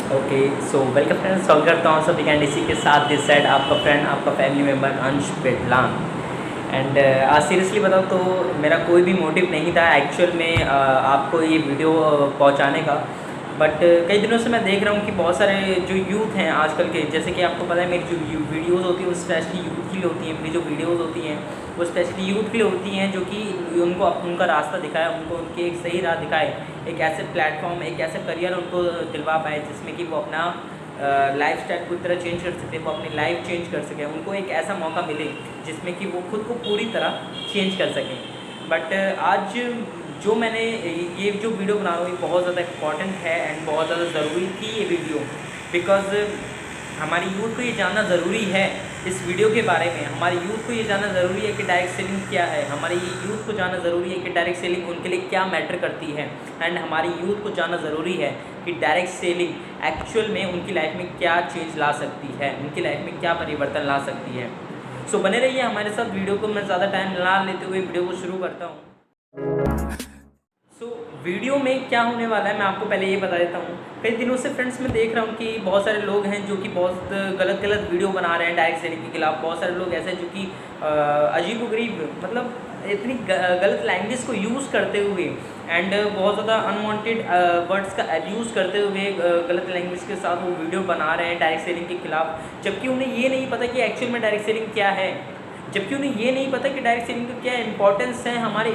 Okay so welcome friends, स्वागत करता हूँ सभी कैंडिसी के साथ। दिस साइड आपका फ्रेंड, आपका फैमिली मेम्बर अंश पेटलान। एंड आज सीरियसली बताओ तो मेरा कोई भी मोटिव नहीं था एक्चुअल में आपको ये वीडियो पहुँचाने का। बट कई दिनों से मैं देख रहा हूँ कि बहुत सारे जो यूथ हैं आजकल के, जैसे कि आपको पता है मेरी जो वीडियोज़ होती हैं वो स्पेशली यूथ के लिए होती हैं। मेरी जो वीडियोज़ होती हैं वो स्पेशली यूथ के लिए होती हैं, जो कि उनको उनका रास्ता दिखाए, उनको उनकी एक सही राह दिखाए, एक ऐसे प्लेटफॉर्म, एक ऐसा करियर उनको दिलवा पाए जिसमें कि वो अपना लाइफ स्टाइल पूरी तरह चेंज कर सके, वो अपनी लाइफ चेंज कर सके, उनको एक ऐसा मौका मिले जिसमें कि वो खुद को पूरी तरह चेंज कर सकें। बट आज जो मैंने ये जो वीडियो बना रहा हूँ ये बहुत ज़्यादा इम्पॉर्टेंट है एंड बहुत ज़्यादा ज़रूरी थी ये वीडियो, बिकॉज़ हमारी यूथ को ये जानना ज़रूरी है। इस वीडियो के बारे में हमारी यूथ को ये जानना ज़रूरी है कि डायरेक्ट सेलिंग क्या है। हमारी यूथ को जानना ज़रूरी है कि डायरेक्ट सेलिंग उनके लिए क्या मैटर करती है। एंड हमारी यूथ को जानना ज़रूरी है कि डायरेक्ट सेलिंग एक्चुअल में उनकी लाइफ में क्या चेंज ला सकती है, उनकी लाइफ में क्या परिवर्तन ला सकती है। सो बने रहिए हमारे साथ। वीडियो को मैं ज़्यादा टाइम ना लेते हुए वीडियो को शुरू करता हूँ। वीडियो में क्या होने वाला है मैं आपको पहले ये बता देता हूँ। कई दिनों से फ्रेंड्स मैं देख रहा हूँ कि बहुत सारे लोग हैं जो कि बहुत गलत गलत वीडियो बना रहे हैं डायरेक्ट सेलिंग के खिलाफ। बहुत सारे लोग ऐसे जो कि अजीबोगरीब, मतलब इतनी गलत लैंग्वेज को यूज़ करते हुए एंड बहुत ज़्यादा अनवांटेड वर्ड्स का अब्यूज़ करते हुए गलत लैंग्वेज के साथ वो वीडियो बना रहे हैं डायरेक्ट सेलिंग के खिलाफ, जबकि उन्हें ये नहीं पता कि एक्चुअल में डायरेक्ट सेलिंग क्या है, जबकि उन्हें ये नहीं पता कि डायरेक्ट सेलिंग का क्या इंपॉर्टेंस है हमारे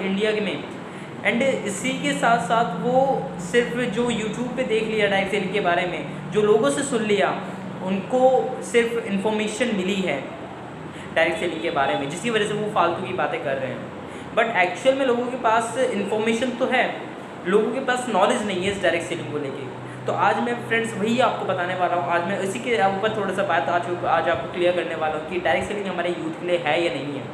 इंडिया में। एंड इसी के साथ साथ वो सिर्फ जो यूट्यूब पे देख लिया डायरेक्ट सेलिंग के बारे में, जो लोगों से सुन लिया, उनको सिर्फ इन्फॉर्मेशन मिली है डायरेक्ट सेलिंग के बारे में, जिसकी वजह से वो फालतू की बातें कर रहे हैं। बट एक्चुअल में लोगों के पास इन्फॉर्मेशन तो है, लोगों के पास नॉलेज नहीं है इस डायरेक्ट सेलिंग को लेके। तो आज मैं फ्रेंड्स वही आपको बताने वाला हूँ। आज मैं इसी के ऊपर थोड़ा सा बात आज आपको क्लियर करने वाला हूँ कि डायरेक्ट सेलिंग हमारे यूथ के लिए है या नहीं है।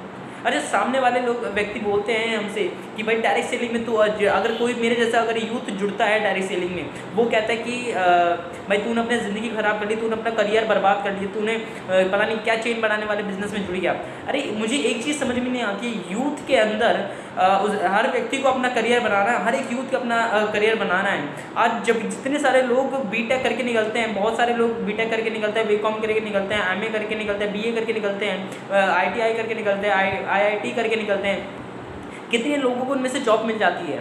अरे सामने वाले लोग व्यक्ति बोलते हैं हमसे कि भाई डायरेक्ट सेलिंग में तो अगर कोई मेरे जैसा अगर यूथ जुड़ता है डायरेक्ट सेलिंग में, वो कहता है कि भाई तूने अपनी ज़िंदगी ख़राब कर ली, तूने अपना करियर बर्बाद कर लिया, तूने पता नहीं क्या चेन बनाने वाले बिजनेस में जुड़ गया। अरे मुझे एक चीज़ समझ में नहीं आती, यूथ के अंदर हर व्यक्ति को अपना करियर बनाना है, हर एक यूथ को अपना करियर बनाना है। आज जब जितने सारे लोग बीटेक करके निकलते हैं, बहुत सारे लोग बीटेक करके निकलते हैं, बीकॉम करके निकलते हैं, एमए करके निकलते हैं, बीए करके निकलते हैं, आईटीआई करके निकलते हैं, आईआईटी करके निकलते हैं, कितने लोगों को उनमें से जॉब मिल जाती है,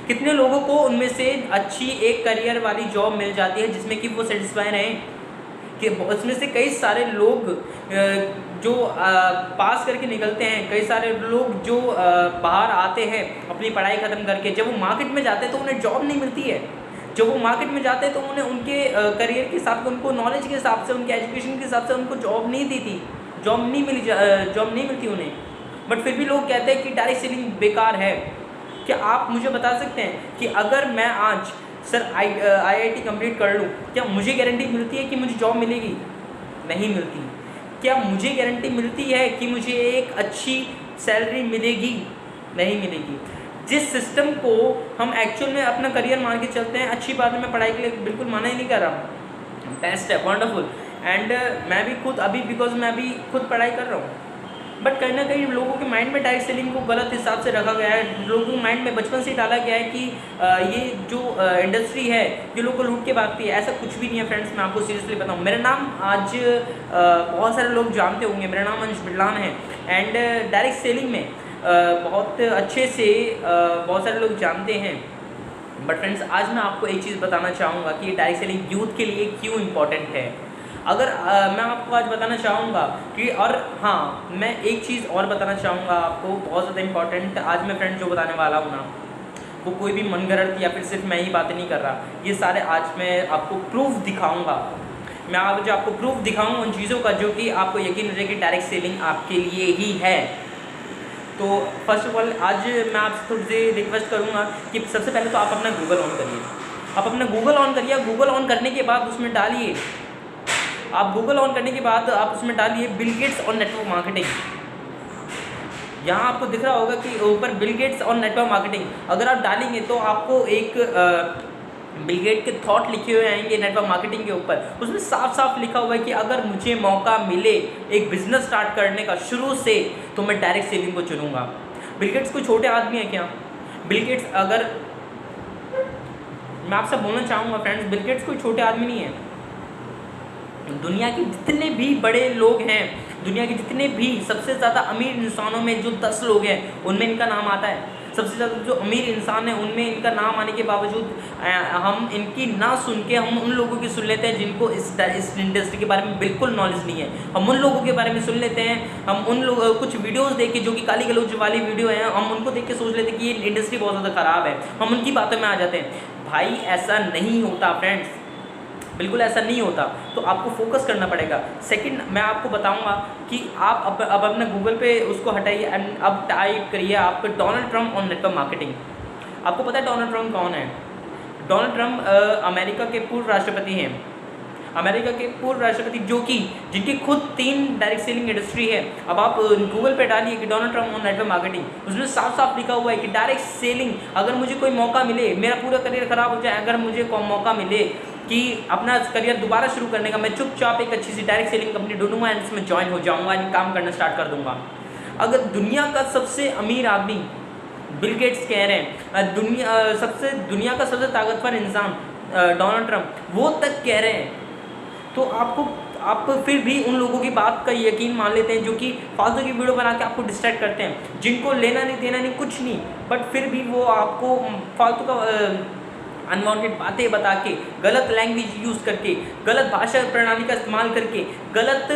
कितने लोगों को उनमें से अच्छी एक करियर वाली जॉब मिल जाती है जिसमें कि वो सेटिस्फाई रहें। कि उसमें से कई सारे लोग जो पास करके निकलते हैं, कई सारे लोग जो बाहर आते हैं अपनी पढ़ाई ख़त्म करके, जब वो मार्केट में जाते हैं तो उन्हें जॉब नहीं मिलती है। जब वो मार्केट में जाते हैं तो उन्हें उनके करियर के हिसाब से, उनको नॉलेज के हिसाब से, उनके एजुकेशन के हिसाब से उनको जॉब नहीं दी थी, जॉब नहीं मिलती उन्हें। बट फिर भी लोग कहते हैं कि डायरेक्ट सेलिंग बेकार है। क्या आप मुझे बता सकते हैं कि अगर मैं आज सर आईआईटी कंप्लीट कर लूँ, क्या मुझे गारंटी मिलती है कि मुझे जॉब मिलेगी? नहीं मिलती। क्या मुझे गारंटी मिलती है कि मुझे एक अच्छी सैलरी मिलेगी? नहीं मिलेगी। जिस सिस्टम को हम एक्चुअल में अपना करियर मान के चलते हैं, अच्छी बात है, मैं पढ़ाई के लिए बिल्कुल मना ही नहीं कर रहा हूँ, बेस्ट है, वंडरफुल। एंड मैं भी खुद अभी बिकॉज मैं भी खुद पढ़ाई कर रहा हूँ, बट कहीं ना कहीं लोगों के माइंड में डायरेक्ट सेलिंग को गलत हिसाब से रखा गया है। लोगों के माइंड में बचपन से डाला गया है कि ये जो इंडस्ट्री है ये लोगों को लूट के भागती है। ऐसा कुछ भी नहीं है फ्रेंड्स, मैं आपको सीरियसली बताऊँ। मेरा नाम आज बहुत सारे लोग जानते होंगे, मेरा नाम अंश बिडलान है। एंड डायरेक्ट सेलिंग में बहुत अच्छे से बहुत सारे लोग जानते हैं। बट फ्रेंड्स आज मैं आपको एक चीज़ बताना चाहूँगा कि डायरेक्ट सेलिंग यूथ के लिए क्यों इम्पॉर्टेंट है। अगर मैं आपको आज बताना चाहूँगा कि, और हाँ मैं एक चीज़ और बताना चाहूँगा आपको बहुत ज़्यादा इम्पॉर्टेंट। आज मैं फ्रेंड जो बताने वाला हूँ ना, वो कोई भी मनगढ़ंत या फिर सिर्फ मैं ही बातें नहीं कर रहा, ये सारे आज मैं आपको प्रूफ दिखाऊँगा। मैं आज आपको प्रूफ दिखाऊँगा उन चीज़ों का जो कि आपको यकीन हो जाए कि डायरेक्ट सेलिंग आपके लिए ही है। तो फर्स्ट ऑफ ऑल आज मैं आपसे थोड़ी सी रिक्वेस्ट करूँगा कि सबसे पहले तो आप अपना गूगल ऑन करिए। आप अपना गूगल ऑन करिए। गूगल ऑन करने के बाद उसमें डालिए, आप गूगल ऑन करने के बाद आप उसमें डालिए बिल गेट्स और नेटवर्क मार्केटिंग। यहाँ आपको दिख रहा होगा कि ऊपर बिल गेट्स और नेटवर्क मार्केटिंग। अगर आप डालेंगे तो आपको एक बिल गेट के थॉट लिखे हुए आएंगे नेटवर्क मार्केटिंग के ऊपर। उसमें साफ साफ लिखा हुआ है कि अगर मुझे मौका मिले एक बिजनेस स्टार्ट करने का शुरू से, तो मैं डायरेक्ट सेलिंग को चुनूँगा। बिल गेट्स कोई छोटे आदमी है क्या? बिल गेट्स अगर मैं आपसे बोलना चाहूँगा फ्रेंड्स, बिल गेट्स कोई छोटे आदमी नहीं है। दुनिया के जितने भी बड़े लोग हैं, दुनिया के जितने भी सबसे ज़्यादा अमीर इंसानों में जो 10 लोग हैं उनमें इनका नाम आता है। सबसे ज़्यादा जो अमीर इंसान है उनमें इनका नाम आने के बावजूद हम इनकी ना सुन के हम उन लोगों की सुन लेते हैं जिनको इस इंडस्ट्री के बारे में बिल्कुल नॉलेज नहीं है। हम उन लोगों के बारे में सुन लेते हैं, हम उन लोग कुछ वीडियोस देख के जो कि गाली गलौज वाली वीडियो है, हम उनको देख के सोच लेते हैं कि ये इंडस्ट्री बहुत ज़्यादा ख़राब है, हम उनकी बातों में आ जाते हैं। भाई ऐसा नहीं होता फ्रेंड्स, बिल्कुल ऐसा नहीं होता। तो आपको फोकस करना पड़ेगा। सेकंड, मैं आपको बताऊंगा कि आप अब अपने गूगल पे उसको हटाइए एंड अब टाइप करिए आप Donald Trump on network marketing. आपको पता है डोनाल्ड ट्रम्प कौन है? डोनाल्ड ट्रम्प अमेरिका के पूर्व राष्ट्रपति हैं। अमेरिका के पूर्व राष्ट्रपति जो कि जिनकी खुद 3 डायरेक्ट सेलिंग इंडस्ट्री है। अब आप गूगल पे डालिए कि Donald Trump on network marketing, उसमें साफ साफ लिखा हुआ है कि डायरेक्ट सेलिंग, अगर मुझे कोई मौका मिले, मेरा पूरा करियर ख़राब हो जाए, अगर मुझे कोई मौका मिले कि अपना करियर दोबारा शुरू करने का, मैं चुपचाप एक अच्छी सी डायरेक्ट सेलिंग कंपनी ढूंढूंगा एंड इसमें ज्वाइन हो जाऊंगा एंड काम करना स्टार्ट कर दूंगा। अगर दुनिया का सबसे अमीर आदमी बिल गेट्स कह रहे हैं, दुनिया का सबसे ताकतवर इंसान डोनाल्ड ट्रम्प वो तक कह रहे हैं, तो आप फिर भी उन लोगों की बात का यकीन मान लेते हैं जो कि फालतू की वीडियो बना के आपको डिस्ट्रैक्ट करते हैं, जिनको लेना नहीं देना नहीं कुछ नहीं, बट फिर भी वो आपको फालतू का अनवांटेड बातें बता के, गलत लैंग्वेज यूज़ करके, गलत भाषा प्रणाली का इस्तेमाल करके, गलत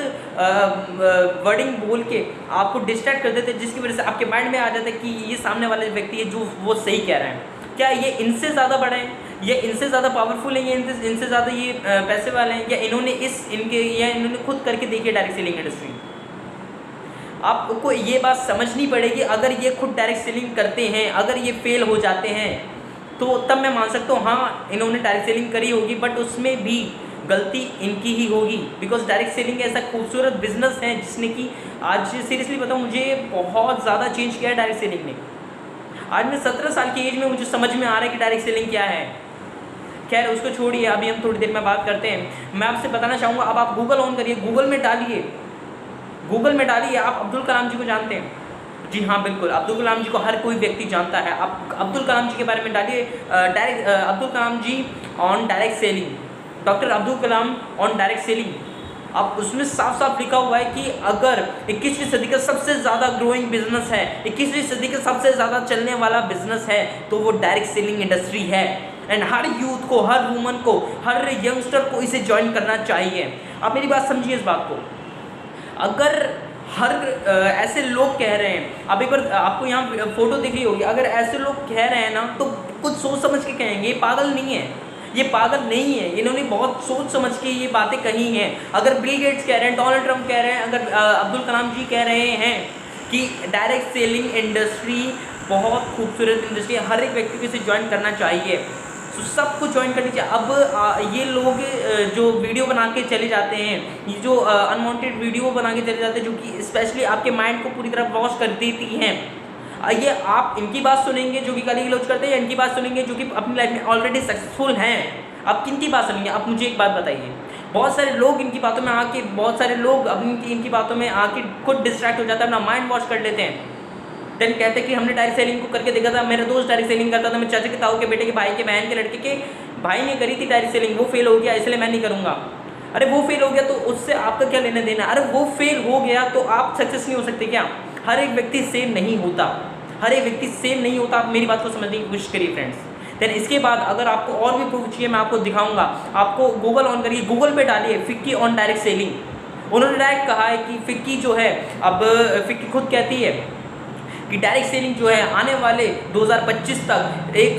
वर्डिंग बोल के आपको डिस्ट्रैक्ट कर देते हैं, जिसकी वजह से आपके माइंड में आ जाता है कि ये सामने वाले व्यक्ति है जो वो सही कह रहा है। क्या ये इनसे ज़्यादा बड़े हैं, ये इनसे ज़्यादा पावरफुल हैं, ये इनसे ज़्यादा ये पैसे वाले हैं, या इन्होंने खुद करके देखी है डायरेक्ट सेलिंग इंडस्ट्री? आपको ये बात समझनी पड़ेगी। अगर ये खुद डायरेक्ट सेलिंग करते हैं, अगर ये फेल हो जाते हैं, तो तब मैं मान सकता हूँ हाँ इन्होंने डायरेक्ट सेलिंग करी होगी, बट उसमें भी गलती इनकी ही होगी। बिकॉज डायरेक्ट सेलिंग ऐसा खूबसूरत बिजनेस है जिसने कि आज सीरियसली बताऊँ मुझे बहुत ज़्यादा चेंज किया है डायरेक्ट सेलिंग ने। आज मैं 17 साल की एज में मुझे समझ में आ रहा है कि डायरेक्ट सेलिंग क्या है। खैर उसको छोड़िए, अभी हम थोड़ी देर में बात करते हैं। मैं आपसे बताना चाहूँगा, अब आप गूगल ऑन करिए, गूगल में डालिए आप अब्दुल कलाम जी को जानते हैं? जी हाँ बिल्कुल, अब्दुल कलाम जी को हर कोई व्यक्ति जानता है। आप अब्दुल कलाम जी के बारे में डालिए Abdul Kalam ji on direct selling, doctor Abdul Kalam on direct selling. अब उसमें साफ साफ लिखा हुआ है कि अगर 21वीं सदी का सबसे ज़्यादा ग्रोइंग बिजनेस है, 21वीं सदी का सबसे ज़्यादा चलने वाला बिजनेस है, तो वो डायरेक्ट सेलिंग इंडस्ट्री है। एंड हर यूथ को, हर वुमन को, हर यंगस्टर को इसे ज्वाइन करना चाहिए। आप मेरी बात समझिए इस बात को। अगर हर ऐसे लोग कह रहे हैं, अब एक बार आपको यहाँ फोटो दिख रही होगी, अगर ऐसे लोग कह रहे हैं ना तो कुछ सोच समझ के कहेंगे। ये पागल नहीं है, ये पागल नहीं है, इन्होंने बहुत सोच समझ के ये बातें कही हैं। अगर बिल गेट्स कह रहे हैं, डोनाल्ड ट्रम्प कह रहे हैं, अगर अब्दुल कलाम जी कह रहे हैं कि डायरेक्ट सेलिंग इंडस्ट्री बहुत खूबसूरत इंडस्ट्री है, हर एक व्यक्ति को इसे ज्वाइन करना चाहिए, तो सबको ज्वाइन करनी चाहिए। अब ये लोग जो वीडियो बना के चले जाते हैं, ये जो अनवांटेड वीडियो बना के चले जाते हैं, जो कि स्पेशली आपके माइंड को पूरी तरह वॉश कर देती हैं, ये आप इनकी बात सुनेंगे जो कि गाली गलौज करते हैं, या इनकी बात सुनेंगे जो कि अपनी लाइफ में ऑलरेडी सक्सेसफुल हैं? आप किन की बात सुनेंगे? आप मुझे एक बात बताइए। बहुत सारे लोग इनकी बातों में आके, बहुत सारे लोग अपनी इनकी बातों में आके खुद डिस्ट्रैक्ट हो जाता है, अपना माइंड वॉश कर लेते हैं। देन कहते हैं कि हमने डायरेक्ट सेलिंग को करके देखा था, मेरा दोस्त डायरेक्ट सेलिंग करता था, मेरे चाचा के ताऊ के बेटे के भाई के बहन के लड़के के भाई ने करी थी डायरेक्ट सेलिंग, वो फेल हो गया इसलिए मैं नहीं करूँगा। अरे वो फेल हो गया तो उससे आपका क्या लेना देना? अरे वो फेल हो गया तो आप सक्सेस नहीं हो सकते क्या? हर एक व्यक्ति सेम नहीं होता, हर एक व्यक्ति सेम नहीं होता। आप मेरी बात को समझने की कोशिश करिए फ्रेंड्स। देन इसके बाद अगर आपको और भी प्रूफ चाहिए मैं आपको दिखाऊंगा। आपको गूगल ऑन करिए, गूगल पे डालिए फिक्की ऑन डायरेक्ट सेलिंग। उन्होंने डायरेक्ट कहा है कि फिक्की जो है, अब फिक्की खुद कहती है कि डायरेक्ट सेलिंग जो है आने वाले 2025 तक एक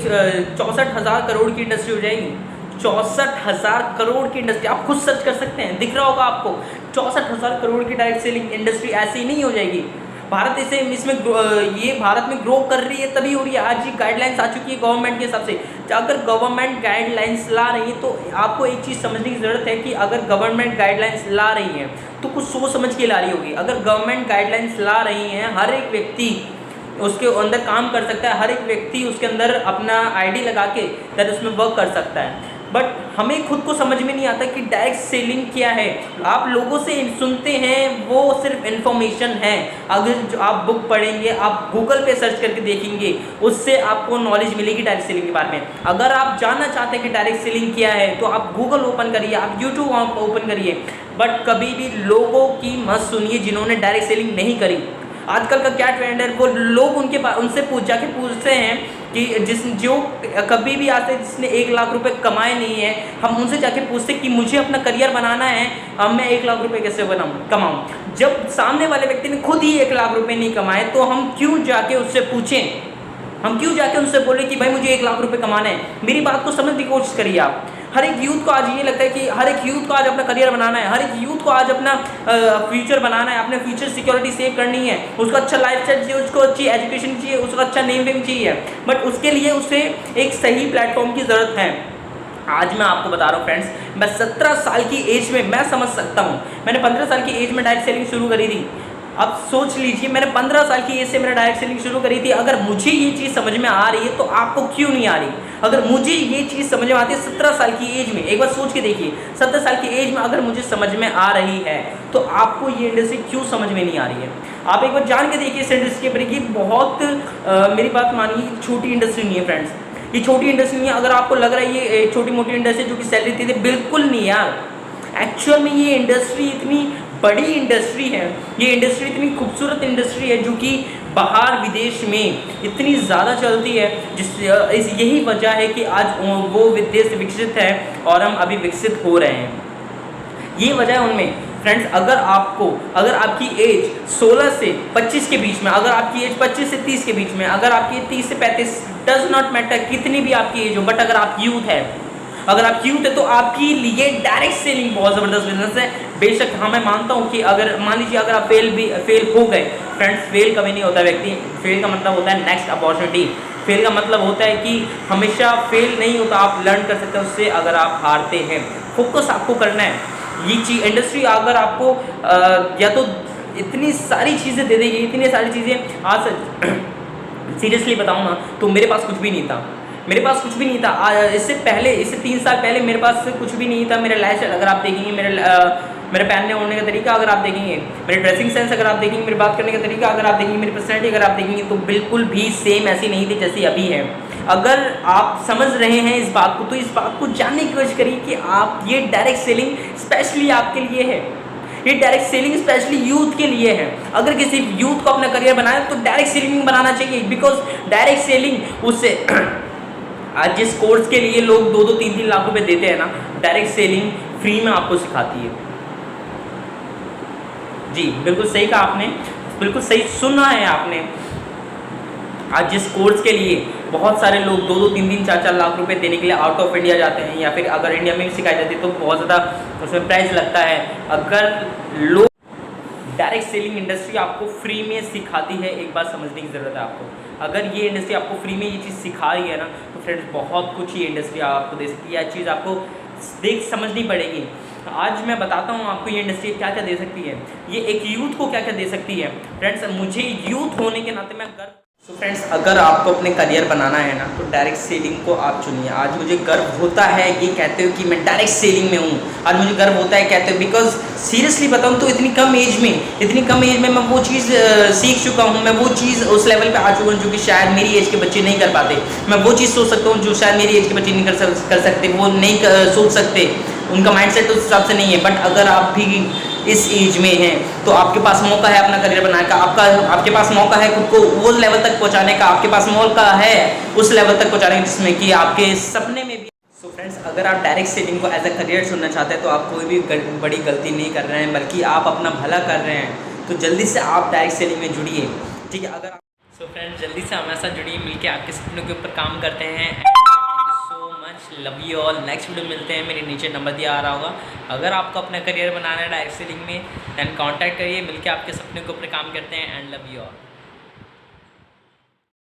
64,000 करोड़ की इंडस्ट्री हो जाएगी। 64,000 करोड़ की इंडस्ट्री, आप खुद सर्च कर सकते हैं, दिख रहा होगा आपको। 64,000 करोड़ की डायरेक्ट सेलिंग इंडस्ट्री ऐसी नहीं हो जाएगी। भारत ये भारत में ग्रो कर रही है तभी हो रही है। आज ये गाइडलाइंस आ चुकी है गवर्नमेंट के हिसाब से। अगर गवर्नमेंट गाइडलाइंस ला रही है तो आपको एक चीज़ समझने की ज़रूरत है कि अगर गवर्नमेंट गाइडलाइंस ला रही है तो कुछ सोच समझ के ला रही होगी। अगर गवर्नमेंट गाइडलाइंस ला रही हैं, हर एक व्यक्ति उसके अंदर काम कर सकता है, हर एक व्यक्ति उसके अंदर अपना आईडी लगा के तब उसमें वर्क कर सकता है। बट हमें खुद को समझ में नहीं आता कि डायरेक्ट सेलिंग क्या है। आप लोगों से सुनते हैं, वो सिर्फ इन्फॉर्मेशन है। अगर जो आप बुक पढ़ेंगे, आप गूगल पे सर्च करके देखेंगे, उससे आपको नॉलेज मिलेगी डायरेक्ट सेलिंग के बारे में। अगर आप जानना चाहते हैं कि डायरेक्ट सेलिंग क्या है तो आप गूगल ओपन करिए, आप यूट्यूब ओपन करिए, बट कभी भी लोगों की मत सुनिए जिन्होंने डायरेक्ट सेलिंग नहीं करी। आजकल का क्या ट्रेंड है, वो लोग उनसे जाके पूछते हैं कि जो कभी भी आते हैं जिसने 1 लाख रुपए कमाए नहीं है, हम उनसे जाके पूछते कि मुझे अपना करियर बनाना है, अब मैं 1 लाख रुपए कैसे कमाऊँ। जब सामने वाले व्यक्ति ने खुद ही 1 लाख रुपए नहीं कमाए तो हम क्यों जाके उससे पूछें, हम क्यों जाके उनसे बोले कि भाई मुझे 1 लाख रुपए कमाना है। मेरी बात को समझने की कोशिश करिए आप। हर एक यूथ को आज ये लगता है कि हर एक यूथ को आज अपना करियर बनाना है, हर एक यूथ को आज अपना फ्यूचर बनाना है, अपने फ्यूचर सिक्योरिटी सेव करनी है, उसको अच्छा लाइफ स्टाइल चाहिए, उसको अच्छी एजुकेशन चाहिए, उसको अच्छा नेम वेम चाहिए, बट उसके लिए उसे एक सही प्लेटफॉर्म की ज़रूरत है। आज मैं आपको बता रहा हूँ फ्रेंड्स, मैं 17 साल की एज में मैं समझ सकता हूँ, मैंने 15 साल की एज में डायरेक्ट सेलिंग शुरू करी थी। अब सोच लीजिए, मैंने 15 साल की एज से मैंने डायरेक्ट सेलिंग शुरू करी थी। अगर मुझे ये चीज़ समझ में आ रही है तो आपको क्यों नहीं आ रही। अगर मुझे ये चीज़ समझ में आती है 17 साल की एज में, एक बार सोच के देखिए, 17 साल की एज में अगर मुझे समझ में आ रही है तो आपको ये इंडस्ट्री क्यों समझ में नहीं आ रही है। आप एक बार जान के देखिए इस इंडस्ट्री के बारे में। बहुत मेरी बात मानिए, छोटी इंडस्ट्री नहीं है फ्रेंड्स, ये छोटी इंडस्ट्री नहीं है। अगर आपको लग रहा है ये छोटी मोटी इंडस्ट्री जो कि सैलरी देती है, बिल्कुल नहीं यार। एक्चुअल में ये इंडस्ट्री इतनी बड़ी इंडस्ट्री है, ये इंडस्ट्री इतनी खूबसूरत इंडस्ट्री है जो कि बाहर विदेश में इतनी ज़्यादा चलती है, यही वजह है कि आज वो देश विकसित है और हम अभी विकसित हो रहे हैं। ये वजह है उनमें फ्रेंड्स। अगर आपकी एज 16 से 25 के बीच में, अगर आपकी एज 25 से 30 के बीच में, अगर आपकी 30 से 35, डज नॉट मैटर कितनी भी आपकी एज हो, बट अगर आप यूथ है, तो आपके लिए डायरेक्ट सेलिंग बहुत ज़बरदस्त बिजनेस है। बेशक हाँ, मैं मानता हूँ कि अगर मान लीजिए अगर आप फेल हो गए, फ्रेंड्स फेल कभी नहीं होता व्यक्ति, फेल का मतलब होता है नेक्स्ट अपॉर्चुनिटी। फेल का मतलब होता है कि हमेशा फेल नहीं होता, आप लर्न कर सकते हैं उससे। अगर आप हारते हैं, फोकस आपको करना है। ये चीज़ इंडस्ट्री अगर आपको या तो इतनी सारी चीज़ें दे देगी, इतनी सारी चीज़ें। आज सीरियसली बताऊँ ना तो मेरे पास कुछ भी नहीं था, इससे 3 साल पहले मेरे पास कुछ भी नहीं था। मेरा लाइफ स्टाइल अगर आप देखेंगे, मेरे पहनने ओढ़ने का तरीका अगर आप देखेंगे, मेरे ड्रेसिंग सेंस अगर आप देखेंगे, मेरी बात करने का तरीका अगर आप देखेंगे, मेरी पर्सनैलिटी अगर आप देखेंगे, तो बिल्कुल भी सेम ऐसी नहीं थी जैसी अभी है। अगर आप समझ रहे हैं इस बात को, तो इस बात को जानने की कोशिश करिए कि आप ये डायरेक्ट सेलिंग स्पेशली आपके लिए है। ये डायरेक्ट सेलिंग स्पेशली यूथ के लिए है। अगर किसी यूथ को अपना करियर बनाना है तो डायरेक्ट सेलिंग बनाना चाहिए, बिकॉज डायरेक्ट सेलिंग उससे आज जिस कोर्स के लिए लोग 2-2, 3-3 लाख रुपए देते हैं ना, डायरेक्ट सेलिंग फ्री में आपको सिखाती है। जी बिल्कुल सही कहा आपने, बिल्कुल सही सुना है आपने। आज जिस कोर्स के लिए बहुत सारे लोग 2-2, 3-3, 4-4 लाख रुपए देने के लिए आउट ऑफ इंडिया जाते हैं, या फिर अगर इंडिया में भी सिखाई जाती है तो बहुत ज़्यादा उसमें प्राइस लगता है। अगर लोग डायरेक्ट सेलिंग इंडस्ट्री आपको फ्री में सिखाती है, एक बात समझने की ज़रूरत है आपको। अगर ये इंडस्ट्री आपको फ्री में ये चीज़ सिखा रही है ना, तो फ्रेंड्स बहुत कुछ ये इंडस्ट्री आपको दे सकती है। यह चीज़ आपको समझनी पड़ेगी। आज मैं बताता हूँ आपको ये इंडस्ट्री क्या क्या दे सकती है, ये एक यूथ को क्या क्या दे सकती है। फ्रेंड्स मुझे यूथ होने के नाते मैं गर्व। फ्रेंड्स अगर आपको अपने करियर बनाना है ना, तो डायरेक्ट सेलिंग को आप चुनिए। आज मुझे गर्व होता है ये कहते हो कि मैं डायरेक्ट सेलिंग में हूँ, आज मुझे गर्व होता है कहते हो, बिकॉज सीरियसली बताऊँ तो इतनी कम एज में मैं वो चीज़ सीख चुका हूँ, मैं वो चीज़ उस लेवल पे आ चुका हूँ जो कि शायद मेरी एज के बच्चे नहीं कर पाते। मैं वो चीज़ सोच सकता हूँ जो शायद मेरी एज के बच्चे नहीं कर सकते, वो नहीं सोच सकते, उनका माइंडसेट उस हिसाब से नहीं है। बट अगर आप भी इस एज में हैं तो आपके पास मौका है अपना करियर बनाने का, आपके पास मौका है खुद को वो लेवल तक पहुंचाने का, आपके पास मौका है उस लेवल तक पहुंचाने का जिसमें कि आपके सपने में भी। सो फ्रेंड्स अगर आप डायरेक्ट सेलिंग को एज अ करियर चुनना चाहते हैं तो आप कोई भी बड़ी गलती नहीं कर रहे हैं, बल्कि आप अपना भला कर रहे हैं। तो जल्दी से आप डायरेक्ट सेलिंग में जुड़िए, ठीक है। अगर सो फ्रेंड्स जल्दी से हमारे साथ जुड़िए, मिलकर आपके सपनों के ऊपर काम करते हैं। Love you all. Next video मिलते हैं, मेरे नीचे नंबर दिया आ रहा होगा। अगर आपको अपना करियर बनाना है डायरेक्ट सेलिंग में, देन कांटेक्ट करिए, मिलके आपके सपने के ऊपर काम करते हैं। And love you all.